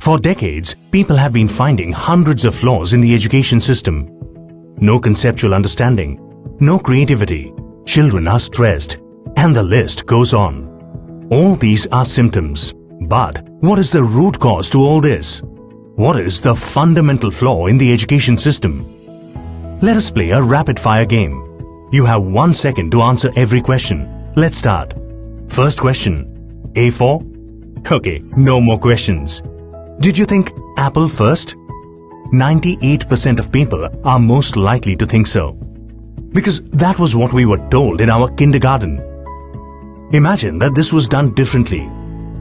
For decades, people have been finding hundreds of flaws in the education system. No conceptual understanding, no creativity, children are stressed, and the list goes on. All these are symptoms. But what is the root cause to all this? What is the fundamental flaw in the education system? Let us play a rapid-fire game. You have 1 second to answer every question. Let's start. First question. A4? Okay, no more questions. Did you think apple first? 98% of people are most likely to think so. Because that was what we were told in our kindergarten. Imagine that this was done differently.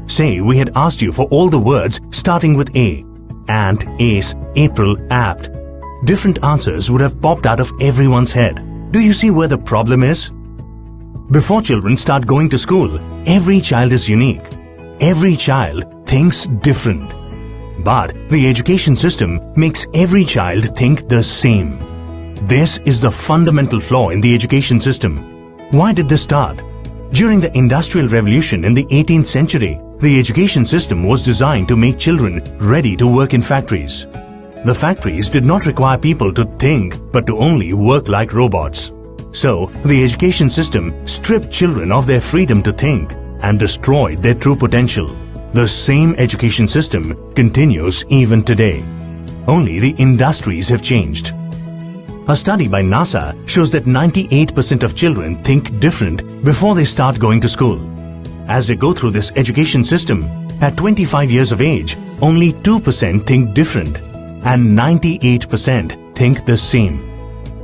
Say we had asked you for all the words starting with A. Ant, ace, April, apt. Different answers would have popped out of everyone's head. Do you see where the problem is? Before children start going to school, every child is unique. Every child thinks different. But the education system makes every child think the same. This is the fundamental flaw in the education system. Why did this start? During the Industrial Revolution in the 18th century, the education system was designed to make children ready to work in factories. The factories did not require people to think but to only work like robots. So, the education system stripped children of their freedom to think and destroyed their true potential. The same education system continues even today. Only the industries have changed. A study by NASA shows that 98% of children think different before they start going to school. As they go through this education system, at 25 years of age, only 2% think different and 98% think the same.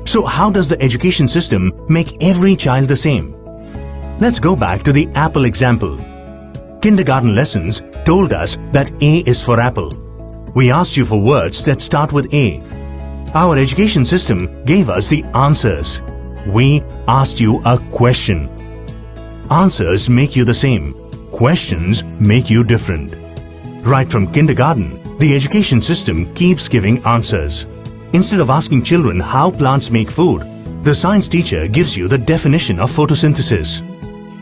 So how does the education system make every child the same? Let's go back to the apple example. Kindergarten lessons told us that A is for apple. We asked you for words that start with A. Our education system gave us the answers. We asked you a question. Answers make you the same. Questions make you different. Right from kindergarten, the education system keeps giving answers. Instead of asking children how plants make food, the science teacher gives you the definition of photosynthesis.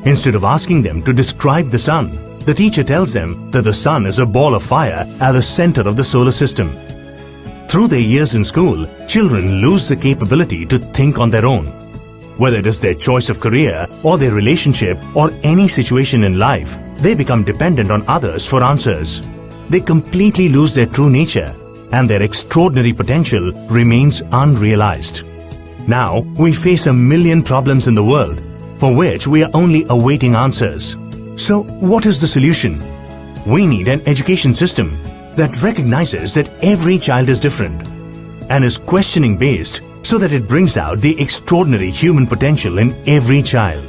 Instead of asking them to describe the sun, the teacher tells them that the sun is a ball of fire at the center of the solar system. Through their years in school, children lose the capability to think on their own. Whether it is their choice of career or their relationship or any situation in life, they become dependent on others for answers. They completely lose their true nature and their extraordinary potential remains unrealized. Now, we face a million problems in the world for which we are only awaiting answers. So, what is the solution? We need an education system that recognizes that every child is different and is questioning based so that it brings out the extraordinary human potential in every child.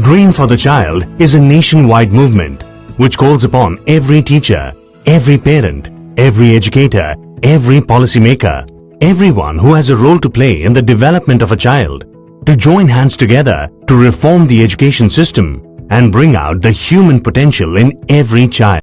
Dream for the Child is a nationwide movement which calls upon every teacher, every parent, every educator, every policymaker, everyone who has a role to play in the development of a child to join hands together to reform the education system and bring out the human potential in every child.